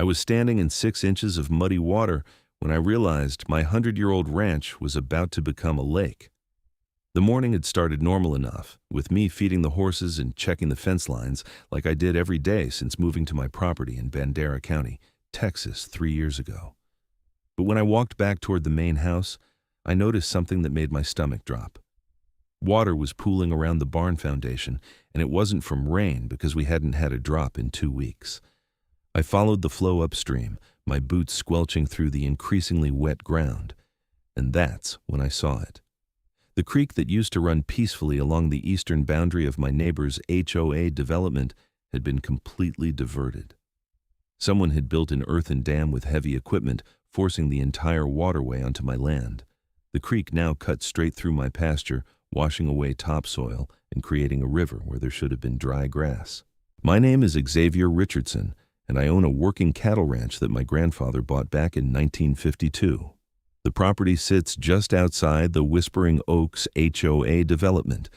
I was standing in 6 inches of muddy water when I realized my 100-year-old ranch was about to become a lake. The morning had started normal enough, with me feeding the horses and checking the fence lines like I did every day since moving to my property in Bandera County, Texas, 3 years ago. But when I walked back toward the main house, I noticed something that made my stomach drop. Water was pooling around the barn foundation, and it wasn't from rain because we hadn't had a drop in 2 weeks. I followed the flow upstream, my boots squelching through the increasingly wet ground, and that's when I saw it. The creek that used to run peacefully along the eastern boundary of my neighbor's HOA development had been completely diverted. Someone had built an earthen dam with heavy equipment, forcing the entire waterway onto my land. The creek now cut straight through my pasture, washing away topsoil and creating a river where there should have been dry grass. My name is Xavier Richardson, and I own a working cattle ranch that my grandfather bought back in 1952. The property sits just outside the Whispering Oaks HOA development,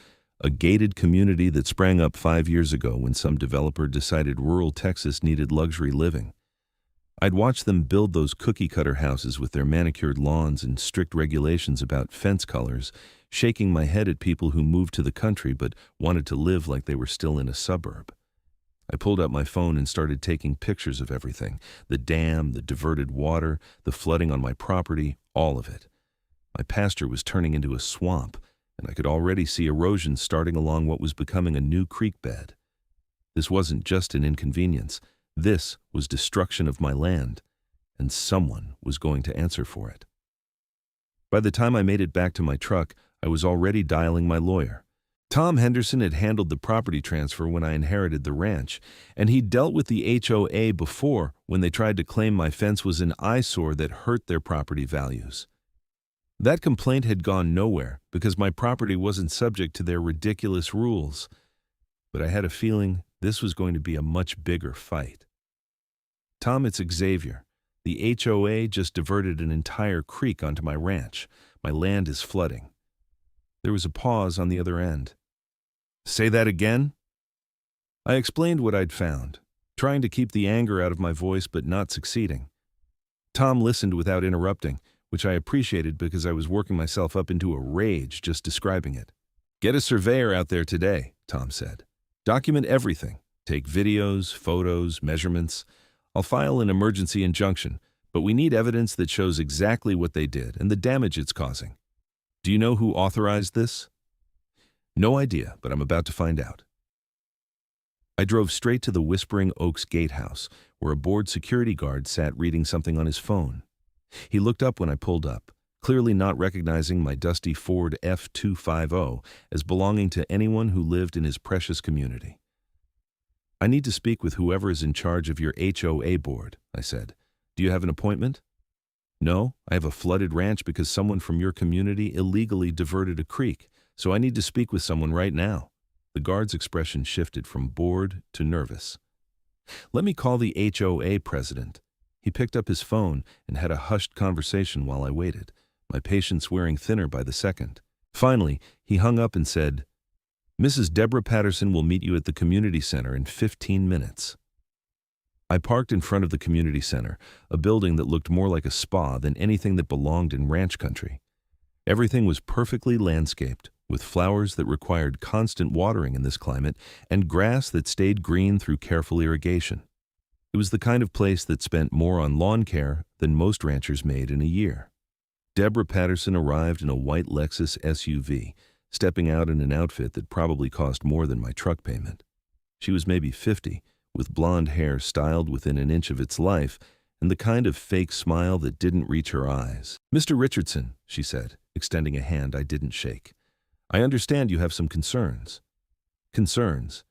a gated community that sprang up 5 years ago when some developer decided rural Texas needed luxury living. I'd watched them build those cookie-cutter houses with their manicured lawns and strict regulations about fence colors, shaking my head at people who moved to the country but wanted to live like they were still in a suburb. I pulled out my phone and started taking pictures of everything: the dam, the diverted water, the flooding on my property, all of it. My pasture was turning into a swamp, and I could already see erosion starting along what was becoming a new creek bed. This wasn't just an inconvenience. This was destruction of my land, and someone was going to answer for it. By the time I made it back to my truck, I was already dialing my lawyer. Tom Henderson had handled the property transfer when I inherited the ranch, and he'd dealt with the HOA before when they tried to claim my fence was an eyesore that hurt their property values. That complaint had gone nowhere because my property wasn't subject to their ridiculous rules, but I had a feeling this was going to be a much bigger fight. Tom, it's Xavier. The HOA just diverted an entire creek onto my ranch. My land is flooding. There was a pause on the other end. Say that again? I explained what I'd found, trying to keep the anger out of my voice but not succeeding. Tom listened without interrupting, which I appreciated because I was working myself up into a rage just describing it. Get a surveyor out there today, Tom said. Document everything. Take videos, photos, measurements. I'll file an emergency injunction, but we need evidence that shows exactly what they did and the damage it's causing. Do you know who authorized this? No idea, but I'm about to find out. I drove straight to the Whispering Oaks gatehouse, where a bored security guard sat reading something on his phone. He looked up when I pulled up, clearly not recognizing my dusty Ford F-250 as belonging to anyone who lived in his precious community. I need to speak with whoever is in charge of your HOA board, I said. Do you have an appointment? No, I have a flooded ranch because someone from your community illegally diverted a creek, so I need to speak with someone right now. The guard's expression shifted from bored to nervous. Let me call the HOA president. He picked up his phone and had a hushed conversation while I waited, my patience wearing thinner by the second. Finally, he hung up and said, Mrs. Deborah Patterson will meet you at the community center in 15 minutes. I parked in front of the community center, a building that looked more like a spa than anything that belonged in ranch country. Everything was perfectly landscaped, with flowers that required constant watering in this climate and grass that stayed green through careful irrigation. It was the kind of place that spent more on lawn care than most ranchers made in a year. Deborah Patterson arrived in a white Lexus SUV, stepping out in an outfit that probably cost more than my truck payment. She was maybe 50, with blonde hair styled within an inch of its life, and the kind of fake smile that didn't reach her eyes. Mr. Richardson, she said, extending a hand I didn't shake. I understand you have some concerns. Concerns?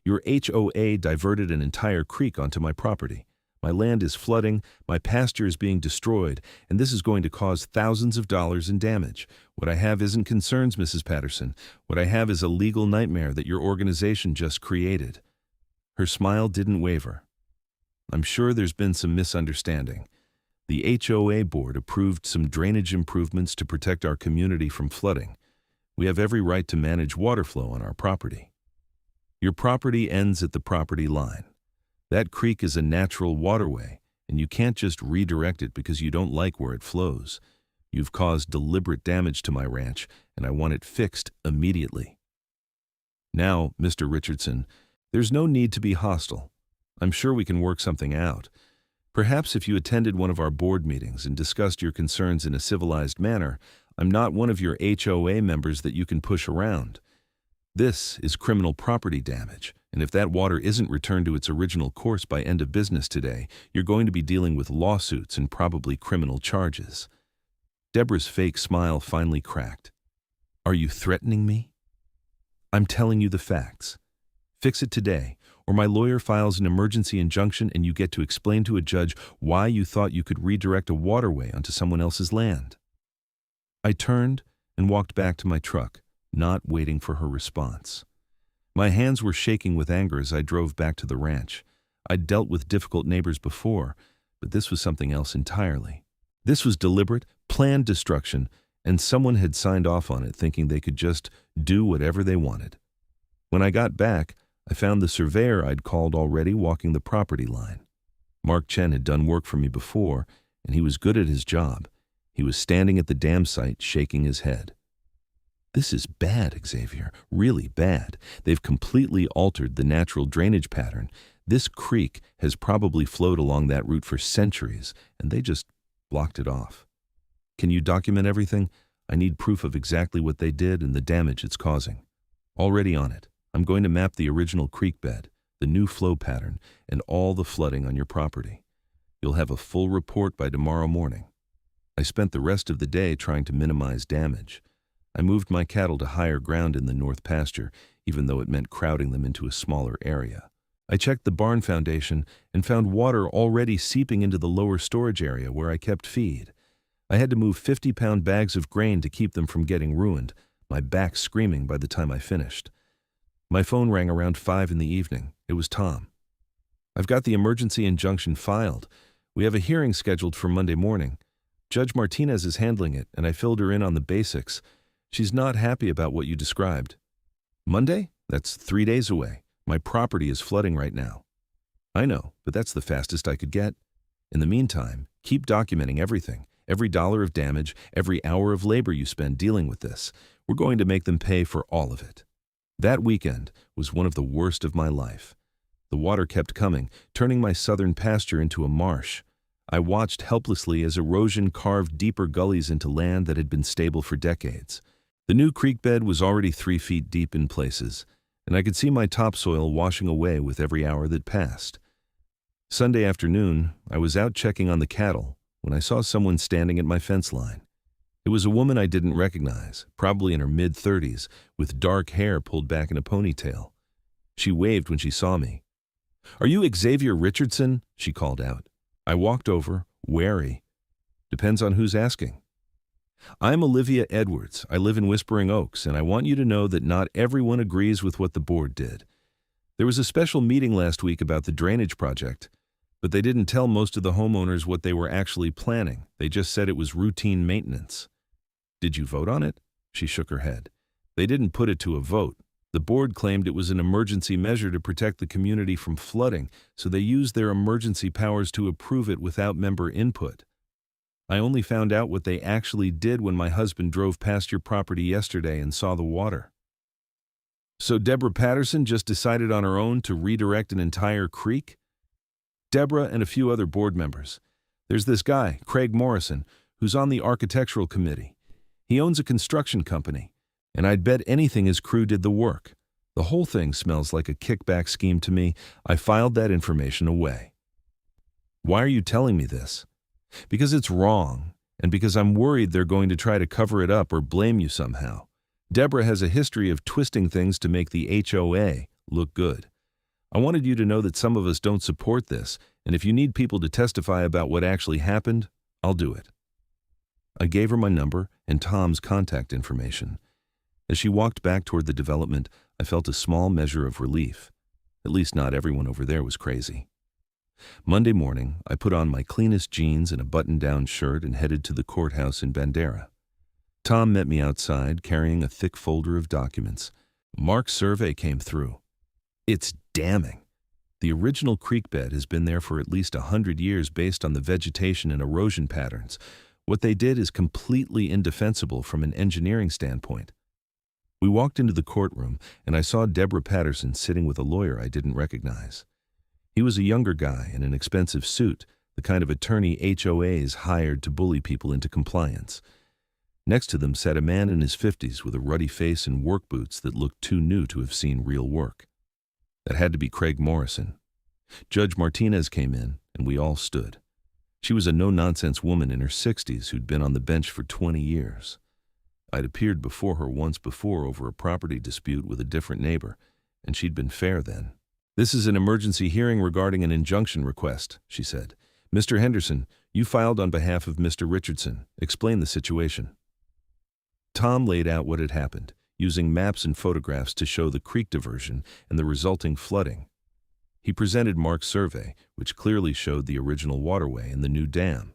Your HOA diverted an entire creek onto my property. My land is flooding, my pasture is being destroyed, and this is going to cause thousands of dollars in damage. What I have isn't concerns, Mrs. Patterson. What I have is a legal nightmare that your organization just created. Her smile didn't waver. I'm sure there's been some misunderstanding. The HOA board approved some drainage improvements to protect our community from flooding. We have every right to manage water flow on our property. Your property ends at the property line. That creek is a natural waterway, and you can't just redirect it because you don't like where it flows. You've caused deliberate damage to my ranch, and I want it fixed immediately. Now, Mr. Richardson, there's no need to be hostile. I'm sure we can work something out. Perhaps if you attended one of our board meetings and discussed your concerns in a civilized manner, I'm not one of your HOA members that you can push around. This is criminal property damage, and if that water isn't returned to its original course by end of business today, you're going to be dealing with lawsuits and probably criminal charges. Deborah's fake smile finally cracked. Are you threatening me? I'm telling you the facts. Fix it today, or my lawyer files an emergency injunction and you get to explain to a judge why you thought you could redirect a waterway onto someone else's land. I turned and walked back to my truck, not waiting for her response. My hands were shaking with anger as I drove back to the ranch. I'd dealt with difficult neighbors before, but this was something else entirely. This was deliberate, planned destruction, and someone had signed off on it thinking they could just do whatever they wanted. When I got back, I found the surveyor I'd called already walking the property line. Mark Chen had done work for me before, and he was good at his job. He was standing at the dam site, shaking his head. This is bad, Xavier, really bad. They've completely altered the natural drainage pattern. This creek has probably flowed along that route for centuries, and they just blocked it off. Can you document everything? I need proof of exactly what they did and the damage it's causing. Already on it. I'm going to map the original creek bed, the new flow pattern, and all the flooding on your property. You'll have a full report by tomorrow morning. I spent the rest of the day trying to minimize damage. I moved my cattle to higher ground in the north pasture, even though it meant crowding them into a smaller area. I checked the barn foundation and found water already seeping into the lower storage area where I kept feed. I had to move 50-pound bags of grain to keep them from getting ruined, my back screaming by the time I finished. My phone rang around 5 in the evening. It was Tom. I've got the emergency injunction filed. We have a hearing scheduled for Monday morning. Judge Martinez is handling it, and I filled her in on the basics. She's not happy about what you described. Monday? That's 3 days away. My property is flooding right now. I know, but that's the fastest I could get. In the meantime, keep documenting everything. Every dollar of damage, every hour of labor you spend dealing with this. We're going to make them pay for all of it. That weekend was one of the worst of my life. The water kept coming, turning my southern pasture into a marsh. I watched helplessly as erosion carved deeper gullies into land that had been stable for decades. The new creek bed was already 3 feet deep in places, and I could see my topsoil washing away with every hour that passed. Sunday afternoon, I was out checking on the cattle when I saw someone standing at my fence line. It was a woman I didn't recognize, probably in her mid-30s, with dark hair pulled back in a ponytail. She waved when she saw me. "Are you Xavier Richardson?" she called out. I walked over, wary. Depends on who's asking. "I'm Olivia Edwards. I live in Whispering Oaks, and I want you to know that not everyone agrees with what the board did. There was a special meeting last week about the drainage project, but they didn't tell most of the homeowners what they were actually planning. They just said it was routine maintenance." "Did you vote on it?" She shook her head. "They didn't put it to a vote. The board claimed it was an emergency measure to protect the community from flooding, so they used their emergency powers to approve it without member input. I only found out what they actually did when my husband drove past your property yesterday and saw the water." "So Deborah Patterson just decided on her own to redirect an entire creek?" "Deborah and a few other board members. There's this guy, Craig Morrison, who's on the architectural committee. He owns a construction company, and I'd bet anything his crew did the work. The whole thing smells like a kickback scheme to me. I filed that information away." "Why are you telling me this?" "Because it's wrong, and because I'm worried they're going to try to cover it up or blame you somehow. Deborah has a history of twisting things to make the HOA look good. I wanted you to know that some of us don't support this, and if you need people to testify about what actually happened, I'll do it." I gave her my number and Tom's contact information. As she walked back toward the development, I felt a small measure of relief. At least not everyone over there was crazy. Monday morning, I put on my cleanest jeans and a button-down shirt and headed to the courthouse in Bandera. Tom met me outside, carrying a thick folder of documents. Mark's survey came through. It's damning. The original creek bed has been there for at least 100 years based on the vegetation and erosion patterns. What they did is completely indefensible from an engineering standpoint. We walked into the courtroom, and I saw Deborah Patterson sitting with a lawyer I didn't recognize. He was a younger guy in an expensive suit, the kind of attorney HOAs hired to bully people into compliance. Next to them sat a man in his 50s with a ruddy face and work boots that looked too new to have seen real work. That had to be Craig Morrison. Judge Martinez came in, and we all stood. She was a no-nonsense woman in her 60s who'd been on the bench for 20 years. I'd appeared before her once before over a property dispute with a different neighbor, and she'd been fair then. "This is an emergency hearing regarding an injunction request," she said. "Mr. Henderson, you filed on behalf of Mr. Richardson. Explain the situation." Tom laid out what had happened, using maps and photographs to show the creek diversion and the resulting flooding. He presented Mark's survey, which clearly showed the original waterway and the new dam.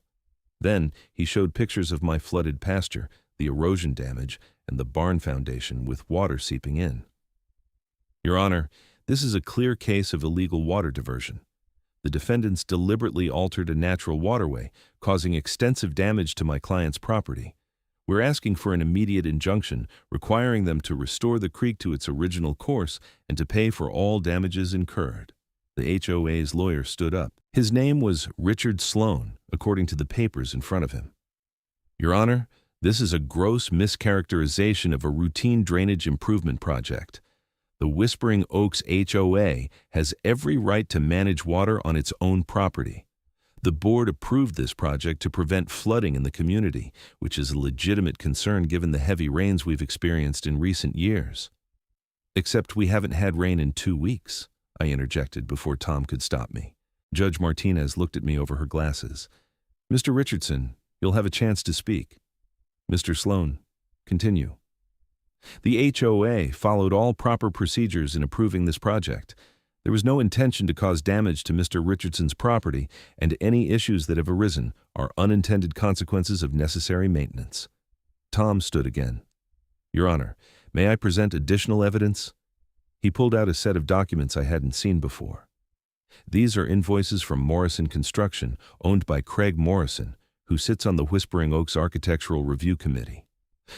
Then he showed pictures of my flooded pasture, the erosion damage, and the barn foundation with water seeping in. "Your Honor, this is a clear case of illegal water diversion. The defendants deliberately altered a natural waterway, causing extensive damage to my client's property. We're asking for an immediate injunction requiring them to restore the creek to its original course and to pay for all damages incurred." The HOA's lawyer stood up. His name was Richard Sloan, according to the papers in front of him. "Your Honor, this is a gross mischaracterization of a routine drainage improvement project. The Whispering Oaks HOA has every right to manage water on its own property. The board approved this project to prevent flooding in the community, which is a legitimate concern given the heavy rains we've experienced in recent years." "Except we haven't had rain in 2 weeks," I interjected before Tom could stop me. Judge Martinez looked at me over her glasses. "Mr. Richardson, you'll have a chance to speak. Mr. Sloan, continue." "The HOA followed all proper procedures in approving this project. There was no intention to cause damage to Mr. Richardson's property, and any issues that have arisen are unintended consequences of necessary maintenance." Tom stood again. "Your Honor, may I present additional evidence?" He pulled out a set of documents I hadn't seen before. "These are invoices from Morrison Construction, owned by Craig Morrison, who sits on the Whispering Oaks Architectural Review Committee.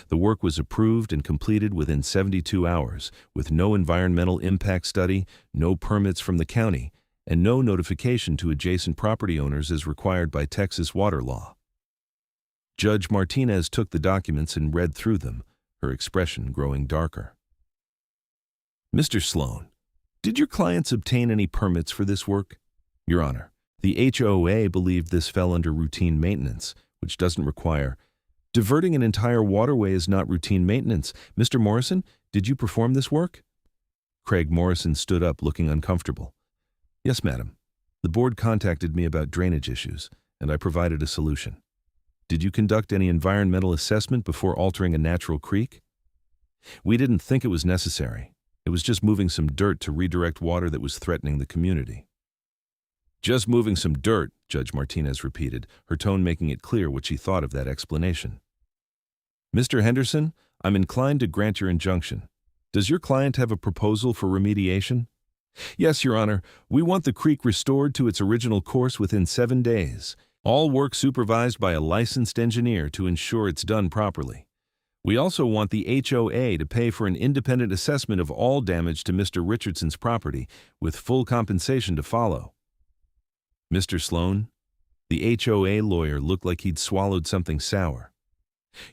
The work was approved and completed within 72 hours, with no environmental impact study, no permits from the county, and no notification to adjacent property owners as required by Texas water law." Judge Martinez took the documents and read through them, her expression growing darker. "Mr. Sloan, did your clients obtain any permits for this work?" "Your Honor, the HOA believed this fell under routine maintenance, which doesn't require—" "Diverting an entire waterway is not routine maintenance. Mr. Morrison, did you perform this work?" Craig Morrison stood up, looking uncomfortable. "Yes, madam. The board contacted me about drainage issues, and I provided a solution." "Did you conduct any environmental assessment before altering a natural creek?" "We didn't think it was necessary. It was just moving some dirt to redirect water that was threatening the community." "Just moving some dirt," Judge Martinez repeated, her tone making it clear what she thought of that explanation. "Mr. Henderson, I'm inclined to grant your injunction. Does your client have a proposal for remediation?" "Yes, Your Honor. We want the creek restored to its original course within 7 days. All work supervised by a licensed engineer to ensure it's done properly. We also want the HOA to pay for an independent assessment of all damage to Mr. Richardson's property, with full compensation to follow." "Mr. Sloan?" The HOA lawyer looked like he'd swallowed something sour.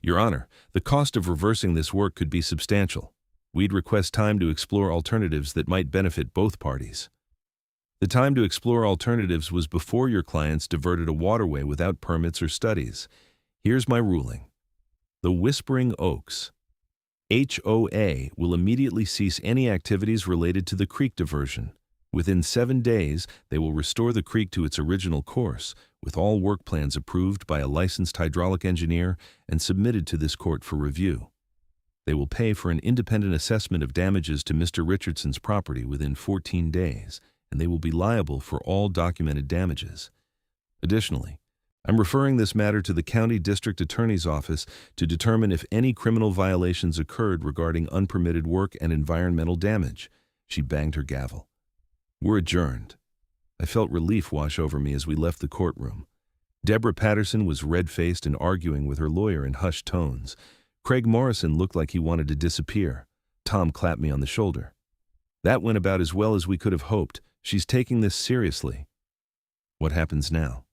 "Your Honor, the cost of reversing this work could be substantial. We'd request time to explore alternatives that might benefit both parties." "The time to explore alternatives was before your clients diverted a waterway without permits or studies. Here's my ruling. The Whispering Oaks HOA will immediately cease any activities related to the creek diversion. Within 7 days, they will restore the creek to its original course, with all work plans approved by a licensed hydraulic engineer and submitted to this court for review. They will pay for an independent assessment of damages to Mr. Richardson's property within 14 days, and they will be liable for all documented damages. Additionally, I'm referring this matter to the County District Attorney's Office to determine if any criminal violations occurred regarding unpermitted work and environmental damage." She banged her gavel. "We're adjourned." I felt relief wash over me as we left the courtroom. Deborah Patterson was red-faced and arguing with her lawyer in hushed tones. Craig Morrison looked like he wanted to disappear. Tom clapped me on the shoulder. That went about as well as we could have hoped. She's taking this seriously. What happens now?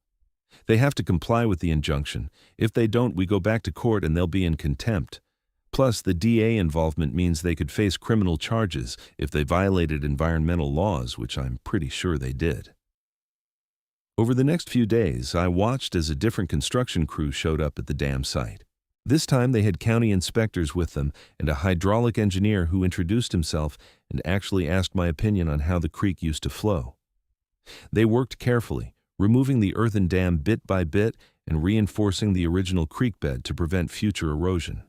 They have to comply with the injunction. If they don't, we go back to court and they'll be in contempt. Plus, the DA involvement means they could face criminal charges if they violated environmental laws, which I'm pretty sure they did. Over the next few days, I watched as a different construction crew showed up at the dam site. This time they had county inspectors with them and a hydraulic engineer who introduced himself and actually asked my opinion on how the creek used to flow. They worked carefully, removing the earthen dam bit by bit and reinforcing the original creek bed to prevent future erosion.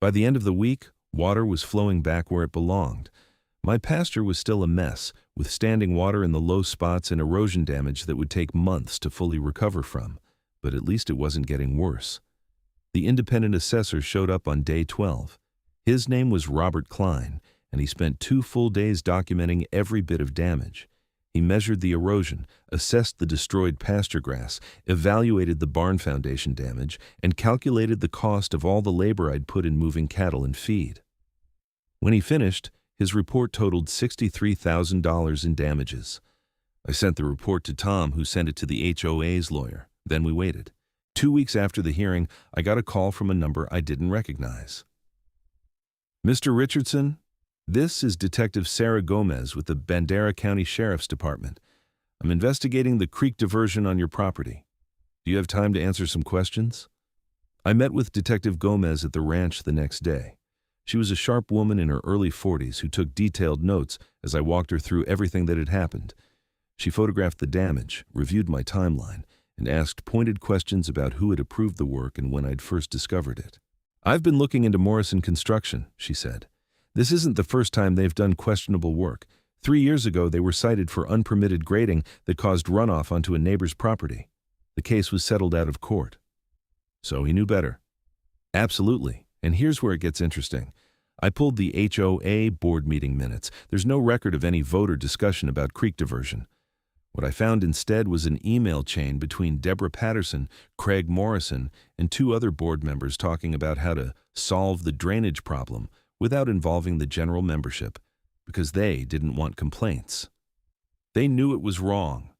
By the end of the week, water was flowing back where it belonged. My pasture was still a mess, with standing water in the low spots and erosion damage that would take months to fully recover from, but at least it wasn't getting worse. The independent assessor showed up on day 12. His name was Robert Klein, and he spent 2 full days documenting every bit of damage. He measured the erosion, assessed the destroyed pasture grass, evaluated the barn foundation damage, and calculated the cost of all the labor I'd put in moving cattle and feed. When he finished, his report totaled $63,000 in damages. I sent the report to Tom, who sent it to the HOA's lawyer. Then we waited. 2 weeks after the hearing, I got a call from a number I didn't recognize. Mr. Richardson, this is Detective Sarah Gomez with the Bandera County Sheriff's Department. I'm investigating the creek diversion on your property. Do you have time to answer some questions? I met with Detective Gomez at the ranch the next day. She was a sharp woman in her early 40s who took detailed notes as I walked her through everything that had happened. She photographed the damage, reviewed my timeline, and asked pointed questions about who had approved the work and when I'd first discovered it. I've been looking into Morrison Construction, she said. This isn't the first time they've done questionable work. 3 years ago, they were cited for unpermitted grading that caused runoff onto a neighbor's property. The case was settled out of court. So he knew better. Absolutely. And here's where it gets interesting. I pulled the HOA board meeting minutes. There's no record of any voter discussion about creek diversion. What I found instead was an email chain between Deborah Patterson, Craig Morrison, and 2 other board members talking about how to solve the drainage problem without involving the general membership, because they didn't want complaints. They knew it was wrong.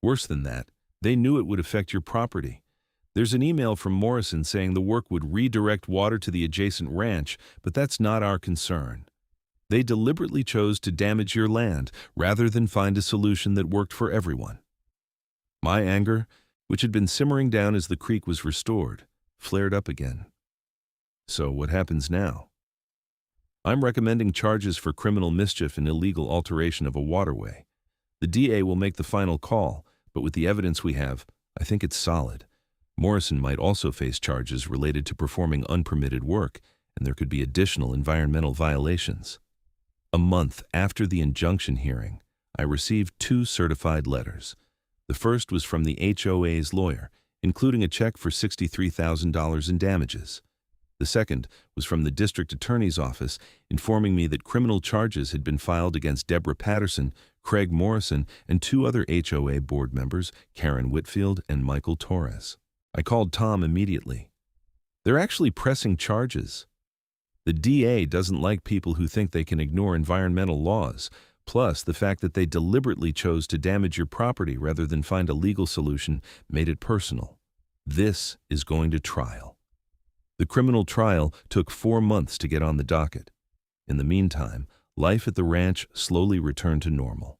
Worse than that, they knew it would affect your property. There's an email from Morrison saying the work would redirect water to the adjacent ranch, but that's not our concern. They deliberately chose to damage your land rather than find a solution that worked for everyone. My anger, which had been simmering down as the creek was restored, flared up again. So what happens now? I'm recommending charges for criminal mischief and illegal alteration of a waterway. The DA will make the final call, but with the evidence we have, I think it's solid. Morrison might also face charges related to performing unpermitted work, and there could be additional environmental violations. A month after the injunction hearing, I received 2 certified letters. The first was from the HOA's lawyer, including a check for $63,000 in damages. The second was from the district attorney's office, informing me that criminal charges had been filed against Deborah Patterson, Craig Morrison, and 2 other HOA board members, Karen Whitfield and Michael Torres. I called Tom immediately. They're actually pressing charges. The DA doesn't like people who think they can ignore environmental laws, plus the fact that they deliberately chose to damage your property rather than find a legal solution made it personal. This is going to trial. The criminal trial took 4 months to get on the docket. In the meantime, life at the ranch slowly returned to normal.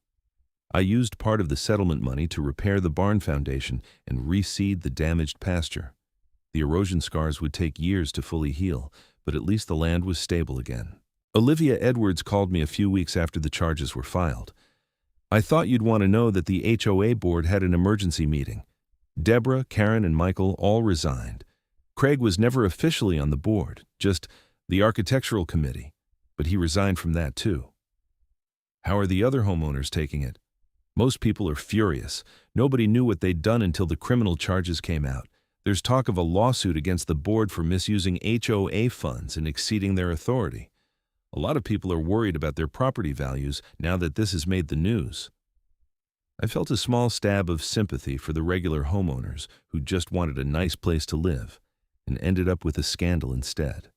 I used part of the settlement money to repair the barn foundation and reseed the damaged pasture. The erosion scars would take years to fully heal, but at least the land was stable again. Olivia Edwards called me a few weeks after the charges were filed. I thought you'd want to know that the HOA board had an emergency meeting. Deborah, Karen, and Michael all resigned. Craig was never officially on the board, just the architectural committee, but he resigned from that too. How are the other homeowners taking it? Most people are furious. Nobody knew what they'd done until the criminal charges came out. There's talk of a lawsuit against the board for misusing HOA funds and exceeding their authority. A lot of people are worried about their property values now that this has made the news. I felt a small stab of sympathy for the regular homeowners who just wanted a nice place to live and ended up with a scandal instead.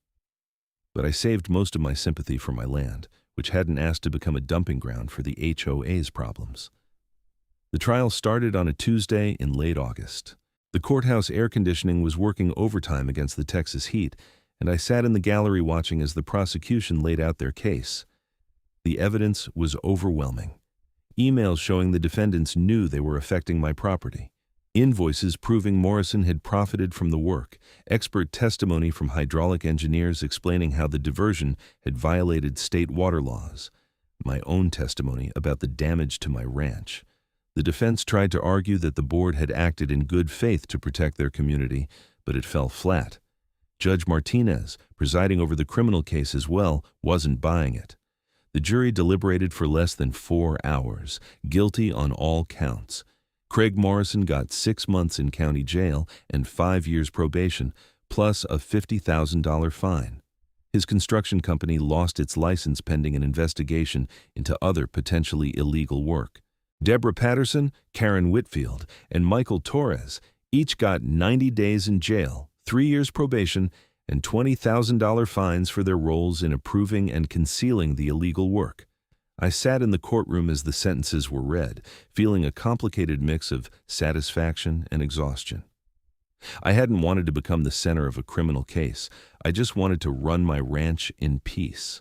But I saved most of my sympathy for my land, which hadn't asked to become a dumping ground for the HOA's problems. The trial started on a Tuesday in late August. The courthouse air conditioning was working overtime against the Texas heat, and I sat in the gallery watching as the prosecution laid out their case. The evidence was overwhelming. Emails showing the defendants knew they were affecting my property. Invoices proving Morrison had profited from the work. Expert testimony from hydraulic engineers explaining how the diversion had violated state water laws. My own testimony about the damage to my ranch. The defense tried to argue that the board had acted in good faith to protect their community, but it fell flat. Judge Martinez, presiding over the criminal case as well, wasn't buying it. The jury deliberated for less than 4 hours, guilty on all counts. Craig Morrison got 6 months in county jail and 5 years probation, plus a $50,000 fine. His construction company lost its license pending an investigation into other potentially illegal work. Deborah Patterson, Karen Whitfield, and Michael Torres each got 90 days in jail, 3 years probation, and $20,000 fines for their roles in approving and concealing the illegal work. I sat in the courtroom as the sentences were read, feeling a complicated mix of satisfaction and exhaustion. I hadn't wanted to become the center of a criminal case. I just wanted to run my ranch in peace.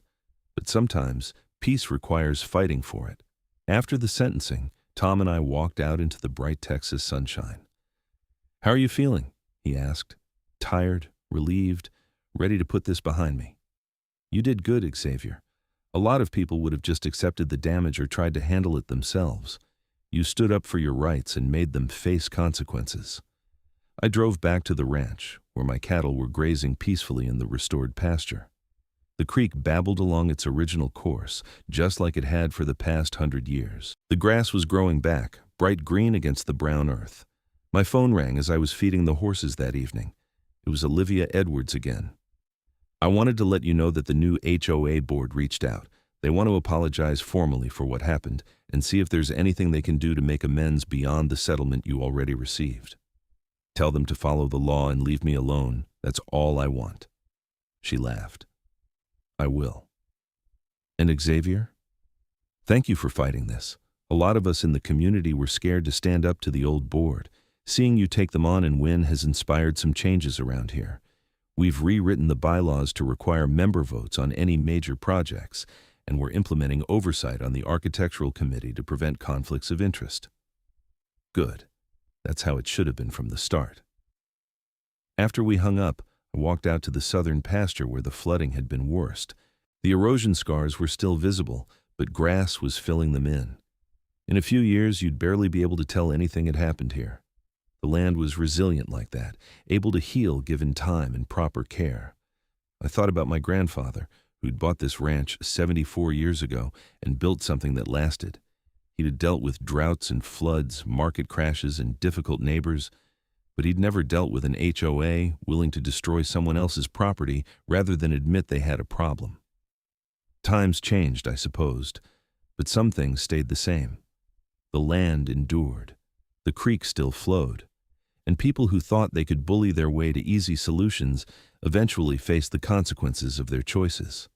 But sometimes, peace requires fighting for it. After the sentencing, Tom and I walked out into the bright Texas sunshine. "How are you feeling?" he asked. "Tired, relieved, ready to put this behind me." "You did good, Xavier. A lot of people would have just accepted the damage or tried to handle it themselves. You stood up for your rights and made them face consequences." I drove back to the ranch, where my cattle were grazing peacefully in the restored pasture. The creek babbled along its original course, just like it had for the past 100 years. The grass was growing back, bright green against the brown earth. My phone rang as I was feeding the horses that evening. It was Olivia Edwards again. "I wanted to let you know that the new HOA board reached out. They want to apologize formally for what happened and see if there's anything they can do to make amends beyond the settlement you already received. Tell them to follow the law and leave me alone. That's all I want." She laughed. "I will." "And Xavier? Thank you for fighting this. A lot of us in the community were scared to stand up to the old board. Seeing you take them on and win has inspired some changes around here. We've rewritten the bylaws to require member votes on any major projects, and we're implementing oversight on the architectural committee to prevent conflicts of interest." "Good. That's how it should have been from the start." After we hung up, I walked out to the southern pasture where the flooding had been worst. The erosion scars were still visible, but grass was filling them in. In a few years, you'd barely be able to tell anything had happened here. The land was resilient like that, able to heal given time and proper care. I thought about my grandfather, who'd bought this ranch 74 years ago and built something that lasted. He'd had dealt with droughts and floods, market crashes, and difficult neighbors, but he'd never dealt with an HOA willing to destroy someone else's property rather than admit they had a problem. Times changed, I supposed, but some things stayed the same. The land endured. The creek still flowed. And people who thought they could bully their way to easy solutions eventually faced the consequences of their choices.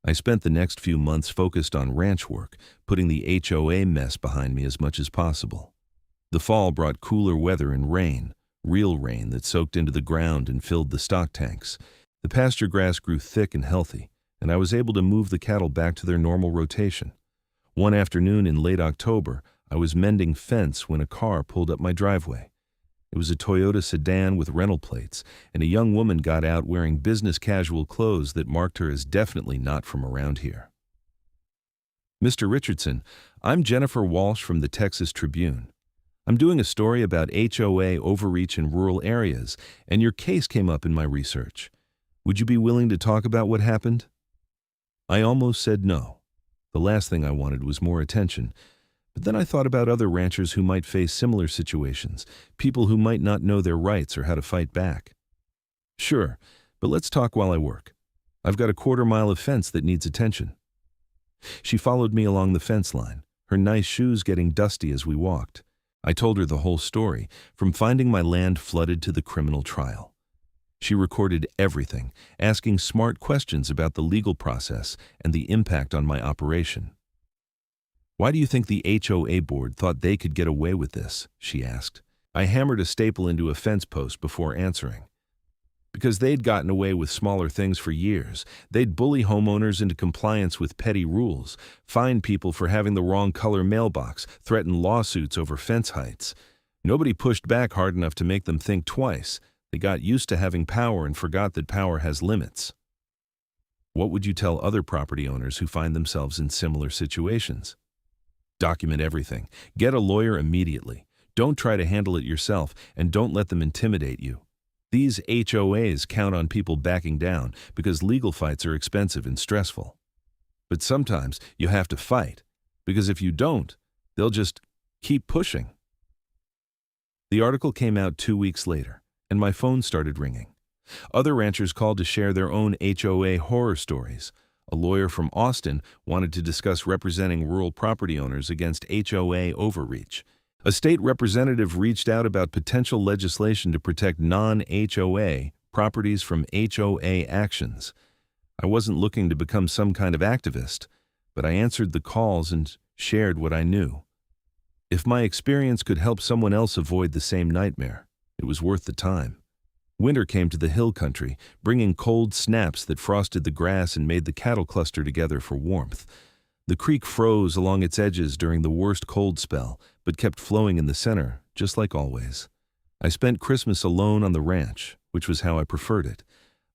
I spent the next few months focused on ranch work, putting the HOA mess behind me as much as possible. The fall brought cooler weather and rain, real rain that soaked into the ground and filled the stock tanks. The pasture grass grew thick and healthy, and I was able to move the cattle back to their normal rotation. One afternoon in late October, I was mending fence when a car pulled up my driveway. It was a Toyota sedan with rental plates, and a young woman got out wearing business casual clothes that marked her as definitely not from around here. "Mr. Richardson, I'm Jennifer Walsh from the Texas Tribune. I'm doing a story about HOA overreach in rural areas, and your case came up in my research. Would you be willing to talk about what happened?" I almost said no. The last thing I wanted was more attention. But then I thought about other ranchers who might face similar situations, people who might not know their rights or how to fight back. "Sure, but let's talk while I work. I've got a 1/4 mile of fence that needs attention." She followed me along the fence line. her nice shoes getting dusty as we walked. I told her the whole story, from finding my land flooded to the criminal trial. She recorded everything, asking smart questions about the legal process and the impact on my operation. "Why do you think the HOA board thought they could get away with this?" she asked. I hammered a staple into a fence post before answering. Because they'd gotten away with smaller things for years. They'd bully homeowners into compliance with petty rules, fine people for having the wrong color mailbox, threaten lawsuits over fence heights. Nobody pushed back hard enough to make them think twice. They got used to having power and forgot that power has limits. What would you tell other property owners who find themselves in similar situations? Document everything. Get a lawyer immediately. Don't try to handle it yourself, and don't let them intimidate you. These HOAs count on people backing down because legal fights are expensive and stressful. But sometimes you have to fight, because if you don't, they'll just keep pushing. The article came out 2 weeks later, and my phone started ringing. Other ranchers called to share their own HOA horror stories. A lawyer from Austin wanted to discuss representing rural property owners against HOA overreach. A state representative reached out about potential legislation to protect non-HOA properties from HOA actions. I wasn't looking to become some kind of activist, but I answered the calls and shared what I knew. If my experience could help someone else avoid the same nightmare, it was worth the time. Winter came to the hill country, bringing cold snaps that frosted the grass and made the cattle cluster together for warmth. The creek froze along its edges during the worst cold spell, but kept flowing in the center, just like always. I spent Christmas alone on the ranch, which was how I preferred it.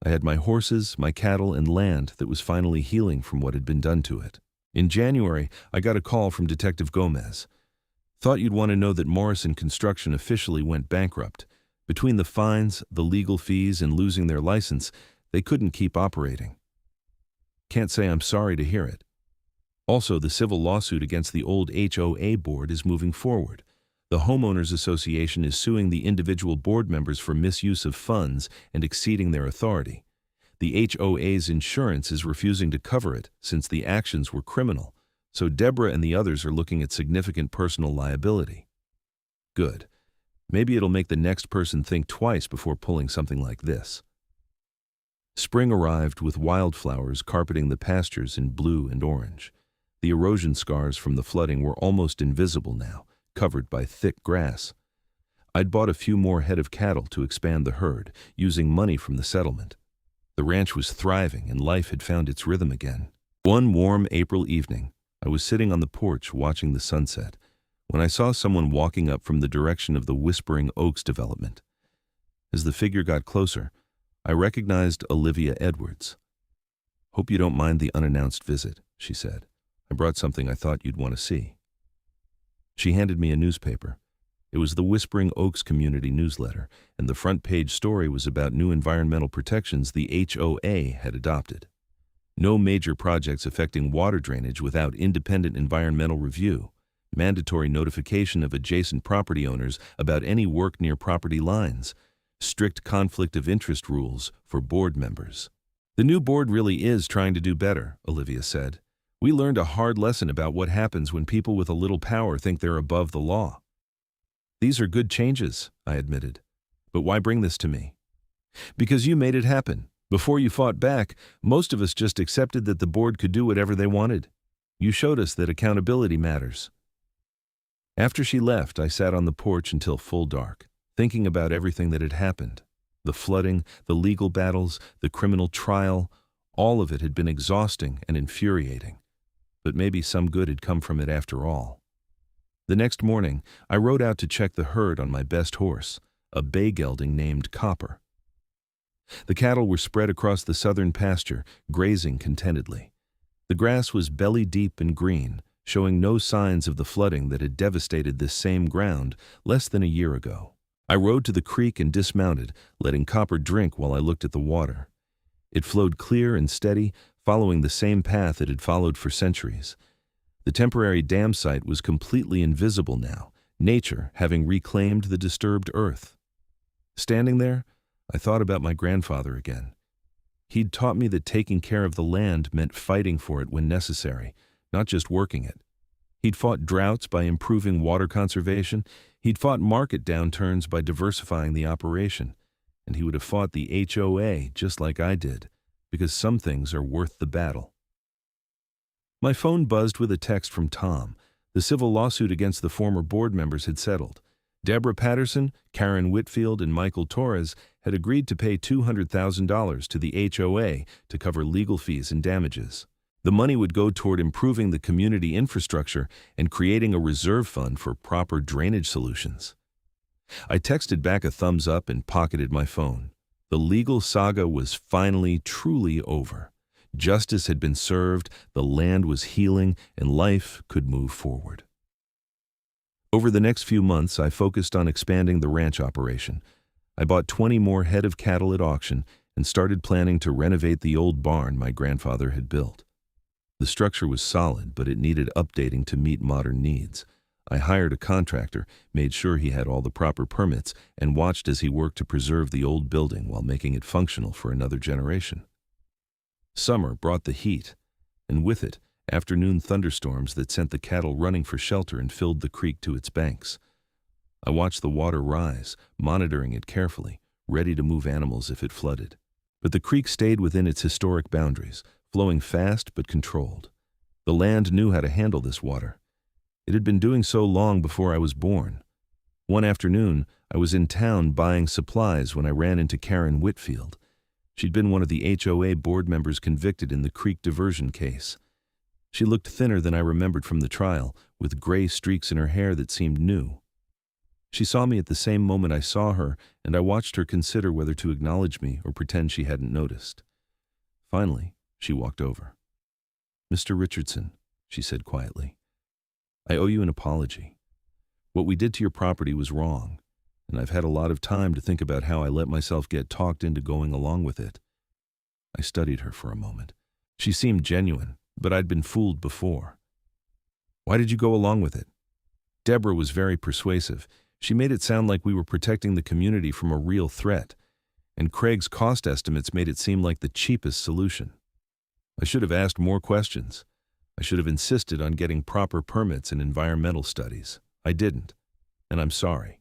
I had my horses, my cattle, and land that was finally healing from what had been done to it. In January, I got a call from Detective Gomez. "Thought you'd want to know that Morrison Construction officially went bankrupt. Between the fines, the legal fees, and losing their license, they couldn't keep operating. Can't say I'm sorry to hear it. Also, the civil lawsuit against the old HOA board is moving forward. The Homeowners Association is suing the individual board members for misuse of funds and exceeding their authority. The HOA's insurance is refusing to cover it since the actions were criminal, so Deborah and the others are looking at significant personal liability." Good. Maybe it'll make the next person think twice before pulling something like this. Spring arrived with wildflowers carpeting the pastures in blue and orange. The erosion scars from the flooding were almost invisible now, covered by thick grass. I'd bought a few more head of cattle to expand the herd, using money from the settlement. The ranch was thriving and life had found its rhythm again. One warm April evening, I was sitting on the porch watching the sunset when I saw someone walking up from the direction of the Whispering Oaks development. As the figure got closer, I recognized Olivia Edwards. "Hope you don't mind the unannounced visit," she said. "I brought something I thought you'd want to see." She handed me a newspaper. It was the Whispering Oaks Community Newsletter, and the front page story was about new environmental protections the HOA had adopted. No major projects affecting water drainage without independent environmental review, mandatory notification of adjacent property owners about any work near property lines, strict conflict of interest rules for board members. "The new board really is trying to do better," Olivia said. "We learned a hard lesson about what happens when people with a little power think they're above the law." "These are good changes," I admitted. "But why bring this to me?" "Because you made it happen. Before you fought back, most of us just accepted that the board could do whatever they wanted. You showed us that accountability matters." After she left, I sat on the porch until full dark, thinking about everything that had happened. The flooding, the legal battles, the criminal trial, all of it had been exhausting and infuriating. But maybe some good had come from it after all. The next morning, I rode out to check the herd on my best horse, a bay gelding named Copper. The cattle were spread across the southern pasture, grazing contentedly. The grass was belly-deep and green, showing no signs of the flooding that had devastated this same ground less than a year ago. I rode to the creek and dismounted, letting Copper drink while I looked at the water. It flowed clear and steady, following the same path it had followed for centuries. The temporary dam site was completely invisible now, nature having reclaimed the disturbed earth. Standing there, I thought about my grandfather again. He'd taught me that taking care of the land meant fighting for it when necessary, not just working it. He'd fought droughts by improving water conservation. He'd fought market downturns by diversifying the operation. And he would have fought the HOA just like I did, because some things are worth the battle. My phone buzzed with a text from Tom. The civil lawsuit against the former board members had settled. Deborah Patterson, Karen Whitfield, and Michael Torres had agreed to pay $200,000 to the HOA to cover legal fees and damages. The money would go toward improving the community infrastructure and creating a reserve fund for proper drainage solutions. I texted back a thumbs up and pocketed my phone. The legal saga was finally truly over. Justice had been served, the land was healing, and life could move forward. Over the next few months, I focused on expanding the ranch operation. I bought 20 more head of cattle at auction and started planning to renovate the old barn my grandfather had built. The structure was solid, but it needed updating to meet modern needs. I hired a contractor, made sure he had all the proper permits, and watched as he worked to preserve the old building while making it functional for another generation. Summer brought the heat, and with it, afternoon thunderstorms that sent the cattle running for shelter and filled the creek to its banks. I watched the water rise, monitoring it carefully, ready to move animals if it flooded. But the creek stayed within its historic boundaries, flowing fast but controlled. The land knew how to handle this water. It had been doing so long before I was born. One afternoon, I was in town buying supplies when I ran into Karen Whitfield. She'd been one of the HOA board members convicted in the creek diversion case. She looked thinner than I remembered from the trial, with gray streaks in her hair that seemed new. She saw me at the same moment I saw her, and I watched her consider whether to acknowledge me or pretend she hadn't noticed. Finally, she walked over. "Mr. Richardson," she said quietly, "I owe you an apology. What we did to your property was wrong, and I've had a lot of time to think about how I let myself get talked into going along with it." I studied her for a moment. She seemed genuine, but I'd been fooled before. "Why did you go along with it?" Deborah was very persuasive. She made it sound like we were protecting the community from a real threat, and Craig's cost estimates made it seem like the cheapest solution. I should have asked more questions. I should have insisted on getting proper permits and environmental studies. I didn't, and I'm sorry.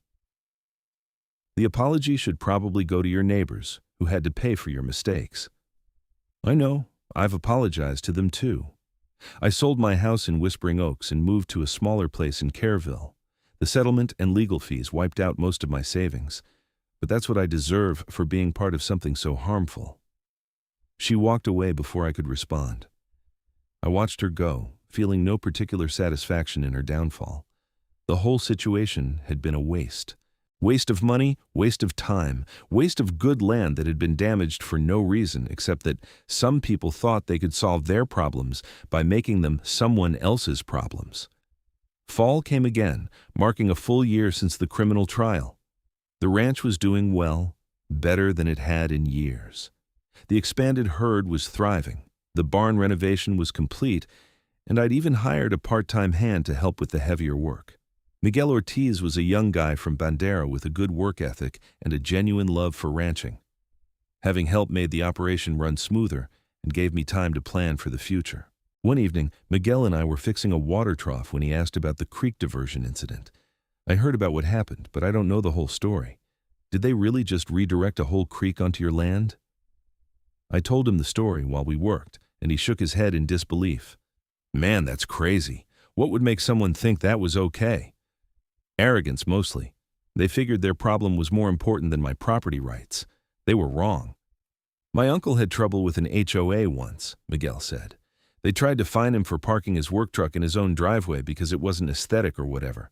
The apology should probably go to your neighbors, who had to pay for your mistakes. I know. I've apologized to them too. I sold my house in Whispering Oaks and moved to a smaller place in Kerrville. The settlement and legal fees wiped out most of my savings, but that's what I deserve for being part of something so harmful. She walked away before I could respond. I watched her go, feeling no particular satisfaction in her downfall. The whole situation had been a waste. Waste of money, waste of time, waste of good land that had been damaged for no reason except that some people thought they could solve their problems by making them someone else's problems. Fall came again, marking a full year since the criminal trial. The ranch was doing well, better than it had in years. The expanded herd was thriving, the barn renovation was complete, and I'd even hired a part-time hand to help with the heavier work. Miguel Ortiz was a young guy from Bandera with a good work ethic and a genuine love for ranching. Having help made the operation run smoother and gave me time to plan for the future. One evening, Miguel and I were fixing a water trough when he asked about the creek diversion incident. I heard about what happened, but I don't know the whole story. Did they really just redirect a whole creek onto your land? I told him the story while we worked, and he shook his head in disbelief. "Man, that's crazy. What would make someone think that was okay?" "Arrogance, mostly. They figured their problem was more important than my property rights. They were wrong." "My uncle had trouble with an HOA once," Miguel said. "They tried to fine him for parking his work truck in his own driveway because it wasn't aesthetic or whatever.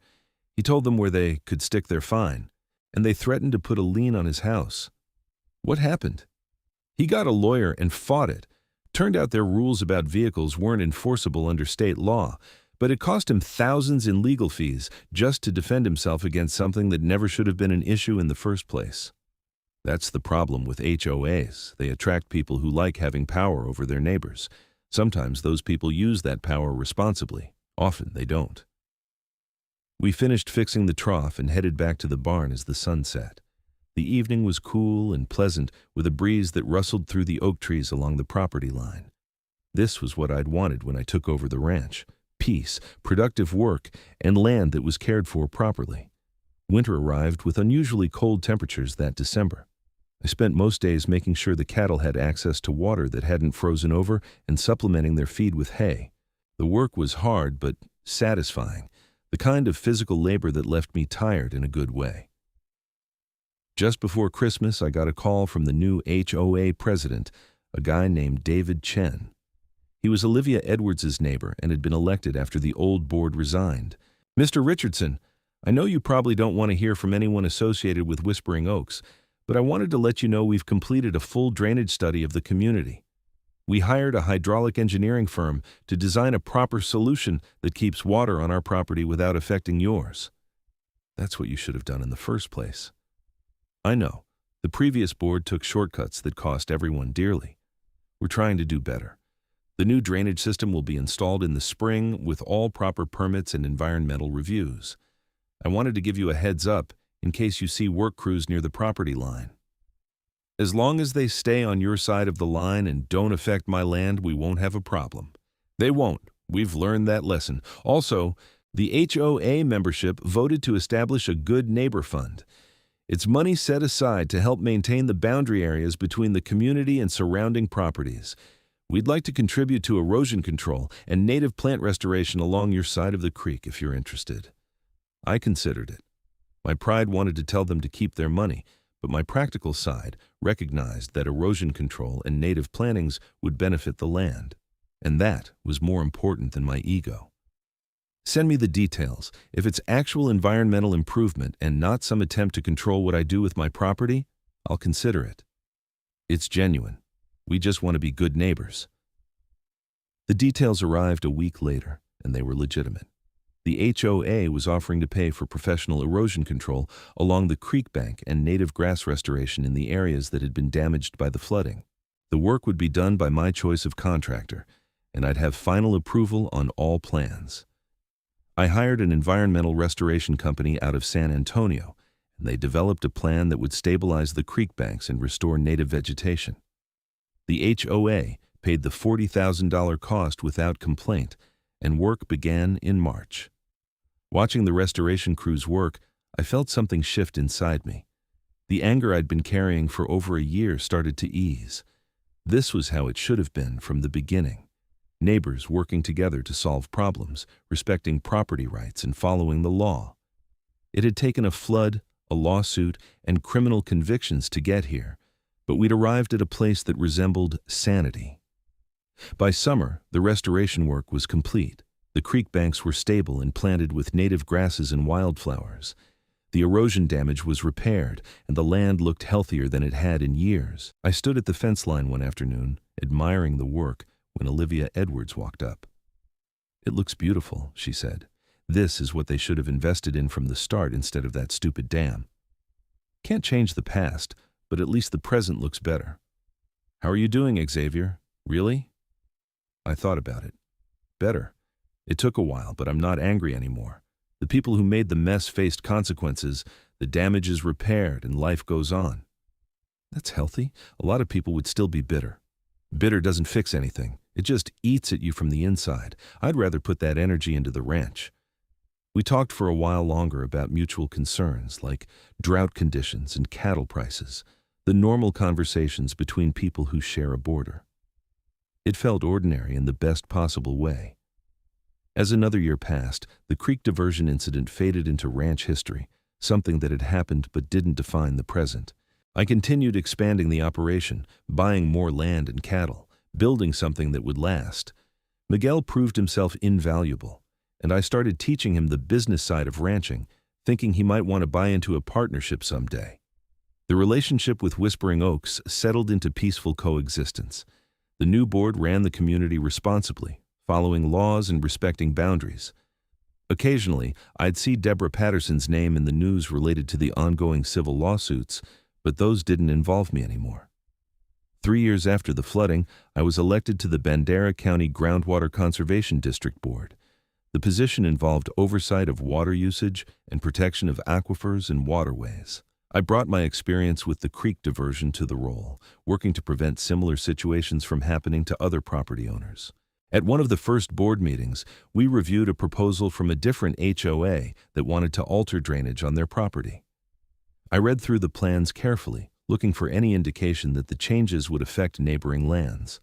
He told them where they could stick their fine, and they threatened to put a lien on his house." "What happened?" "He got a lawyer and fought it. Turned out their rules about vehicles weren't enforceable under state law, but it cost him thousands in legal fees just to defend himself against something that never should have been an issue in the first place." That's the problem with HOAs. They attract people who like having power over their neighbors. Sometimes those people use that power responsibly. Often they don't. We finished fixing the trough and headed back to the barn as the sun set. The evening was cool and pleasant, with a breeze that rustled through the oak trees along the property line. This was what I'd wanted when I took over the ranch. peace, productive work, and land that was cared for properly. Winter arrived with unusually cold temperatures that December. I spent most days making sure the cattle had access to water that hadn't frozen over and supplementing their feed with hay. The work was hard but satisfying, the kind of physical labor that left me tired in a good way. Just before Christmas, I got a call from the new HOA president, a guy named David Chen. He was Olivia Edwards's neighbor and had been elected after the old board resigned. "Mr. Richardson, I know you probably don't want to hear from anyone associated with Whispering Oaks, but I wanted to let you know we've completed a full drainage study of the community. We hired a hydraulic engineering firm to design a proper solution that keeps water on our property without affecting yours." That's what you should have done in the first place. I know. The previous board took shortcuts that cost everyone dearly. We're trying to do better. The new drainage system will be installed in the spring with all proper permits and environmental reviews. I wanted to give you a heads up in case you see work crews near the property line. As long as they stay on your side of the line and don't affect my land, we won't have a problem. They won't. We've learned that lesson. Also, the HOA membership voted to establish a Good Neighbor Fund. It's money set aside to help maintain the boundary areas between the community and surrounding properties. We'd like to contribute to erosion control and native plant restoration along your side of the creek if you're interested. I considered it. My pride wanted to tell them to keep their money, but my practical side recognized that erosion control and native plantings would benefit the land, and that was more important than my ego. Send me the details. If it's actual environmental improvement and not some attempt to control what I do with my property, I'll consider it. It's genuine. We just want to be good neighbors. The details arrived a week later, and they were legitimate. The HOA was offering to pay for professional erosion control along the creek bank and native grass restoration in the areas that had been damaged by the flooding. The work would be done by my choice of contractor, and I'd have final approval on all plans. I hired an environmental restoration company out of San Antonio, and they developed a plan that would stabilize the creek banks and restore native vegetation. The HOA paid the $40,000 cost without complaint, and work began in March. Watching the restoration crews work, I felt something shift inside me. The anger I'd been carrying for over a year started to ease. This was how it should have been from the beginning. Neighbors working together to solve problems, respecting property rights and following the law. It had taken a flood, a lawsuit, and criminal convictions to get here, but we'd arrived at a place that resembled sanity. By summer, the restoration work was complete. The creek banks were stable and planted with native grasses and wildflowers. The erosion damage was repaired, and the land looked healthier than it had in years. I stood at the fence line one afternoon, admiring the work, when Olivia Edwards walked up. "It looks beautiful," she said. "This is what they should have invested in from the start instead of that stupid dam. Can't change the past, but at least the present looks better. How are you doing, Xavier? Really?" I thought about it. Better. It took a while, but I'm not angry anymore. The people who made the mess faced consequences, the damage is repaired, and life goes on. That's healthy. A lot of people would still be bitter. Bitter doesn't fix anything. It just eats at you from the inside. I'd rather put that energy into the ranch. We talked for a while longer about mutual concerns like drought conditions and cattle prices, the normal conversations between people who share a border. It felt ordinary in the best possible way. As another year passed, the creek diversion incident faded into ranch history, something that had happened but didn't define the present. I continued expanding the operation, buying more land and cattle, building something that would last. Miguel proved himself invaluable, and I started teaching him the business side of ranching, thinking he might want to buy into a partnership someday. The relationship with Whispering Oaks settled into peaceful coexistence. The new board ran the community responsibly, following laws and respecting boundaries. Occasionally, I'd see Deborah Patterson's name in the news related to the ongoing civil lawsuits, but those didn't involve me anymore. 3 years after the flooding, I was elected to the Bandera County Groundwater Conservation District Board. The position involved oversight of water usage and protection of aquifers and waterways. I brought my experience with the creek diversion to the role, working to prevent similar situations from happening to other property owners. At one of the first board meetings, we reviewed a proposal from a different HOA that wanted to alter drainage on their property. I read through the plans carefully, looking for any indication that the changes would affect neighboring lands.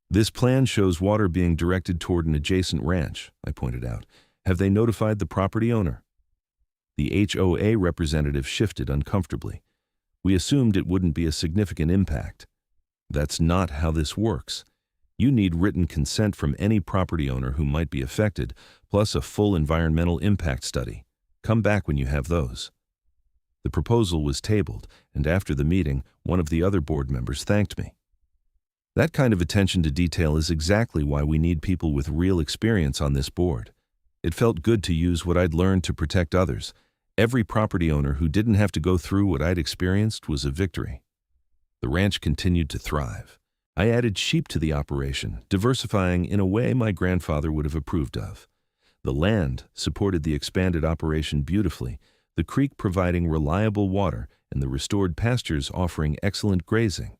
"This plan shows water being directed toward an adjacent ranch," I pointed out. "Have they notified the property owner?" The HOA representative shifted uncomfortably. "We assumed it wouldn't be a significant impact." "That's not how this works. You need written consent from any property owner who might be affected, plus a full environmental impact study. Come back when you have those." The proposal was tabled, and after the meeting, one of the other board members thanked me. That kind of attention to detail is exactly why we need people with real experience on this board. It felt good to use what I'd learned to protect others. Every property owner who didn't have to go through what I'd experienced was a victory. The ranch continued to thrive. I added sheep to the operation, diversifying in a way my grandfather would have approved of. The land supported the expanded operation beautifully, the creek providing reliable water and the restored pastures offering excellent grazing.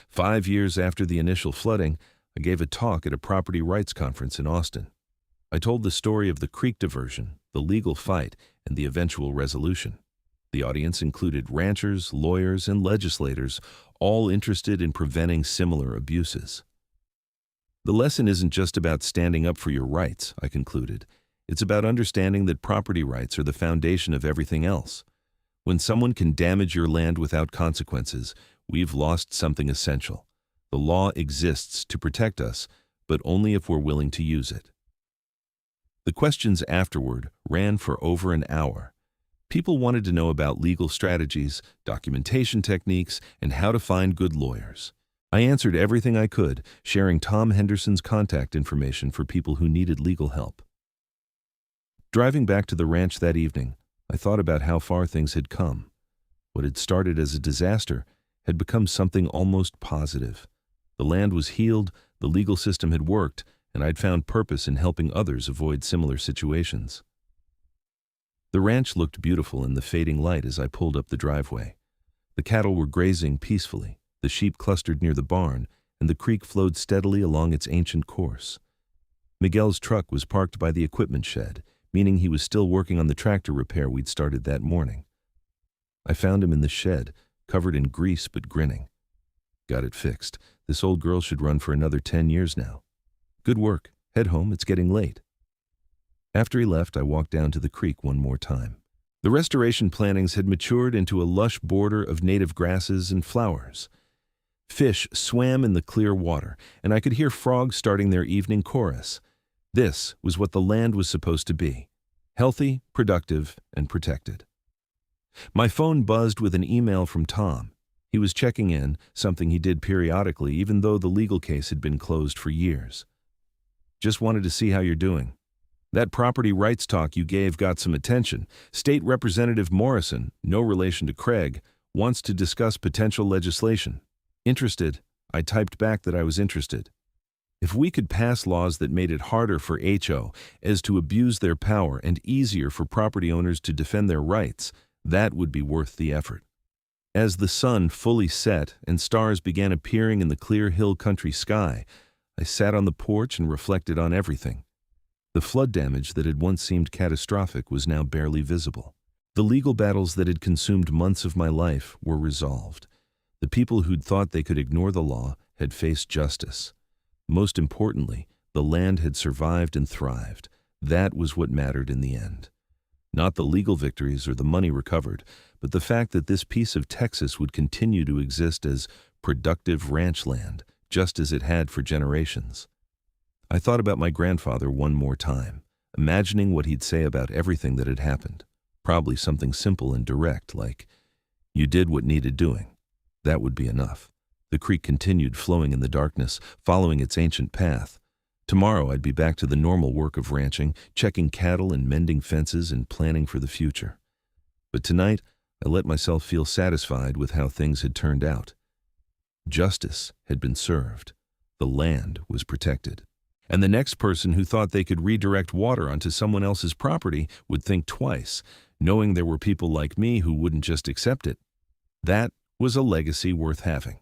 5 years after the initial flooding, I gave a talk at a property rights conference in Austin. I told the story of the creek diversion, the legal fight, and the eventual resolution. The audience included ranchers, lawyers, and legislators, all interested in preventing similar abuses. "The lesson isn't just about standing up for your rights," I concluded. "It's about understanding that property rights are the foundation of everything else. When someone can damage your land without consequences, we've lost something essential. The law exists to protect us, but only if we're willing to use it." The questions afterward ran for over an hour. People wanted to know about legal strategies, documentation techniques, and how to find good lawyers. I answered everything I could, sharing Tom Henderson's contact information for people who needed legal help. Driving back to the ranch that evening, I thought about how far things had come. What had started as a disaster had become something almost positive. The land was healed, the legal system had worked, and I'd found purpose in helping others avoid similar situations. The ranch looked beautiful in the fading light as I pulled up the driveway. The cattle were grazing peacefully, the sheep clustered near the barn, and the creek flowed steadily along its ancient course. Miguel's truck was parked by the equipment shed, meaning he was still working on the tractor repair we'd started that morning. I found him in the shed, covered in grease but grinning. "Got it fixed. This old girl should run for another 10 years now. Good work. Head home, it's getting late." After he left, I walked down to the creek one more time. The restoration plantings had matured into a lush border of native grasses and flowers. Fish swam in the clear water, and I could hear frogs starting their evening chorus. This was what the land was supposed to be: healthy, productive, and protected. My phone buzzed with an email from Tom. He was checking in, something he did periodically even though the legal case had been closed for years. "Just wanted to see how you're doing. That property rights talk you gave got some attention. State Representative Morrison, no relation to Craig, wants to discuss potential legislation. Interested?" I typed back that I was interested. If we could pass laws that made it harder for HOAs to abuse their power and easier for property owners to defend their rights, that would be worth the effort. As the sun fully set and stars began appearing in the clear hill country sky, I sat on the porch and reflected on everything. The flood damage that had once seemed catastrophic was now barely visible. The legal battles that had consumed months of my life were resolved. The people who'd thought they could ignore the law had faced justice. Most importantly, the land had survived and thrived. That was what mattered in the end. Not the legal victories or the money recovered, but the fact that this piece of Texas would continue to exist as productive ranch land, just as it had for generations. I thought about my grandfather one more time, imagining what he'd say about everything that had happened. Probably something simple and direct, like, "You did what needed doing." That would be enough. The creek continued flowing in the darkness, following its ancient path. Tomorrow I'd be back to the normal work of ranching, checking cattle and mending fences and planning for the future. But tonight, I let myself feel satisfied with how things had turned out. Justice had been served. The land was protected. And the next person who thought they could redirect water onto someone else's property would think twice, knowing there were people like me who wouldn't just accept it. That was a legacy worth having.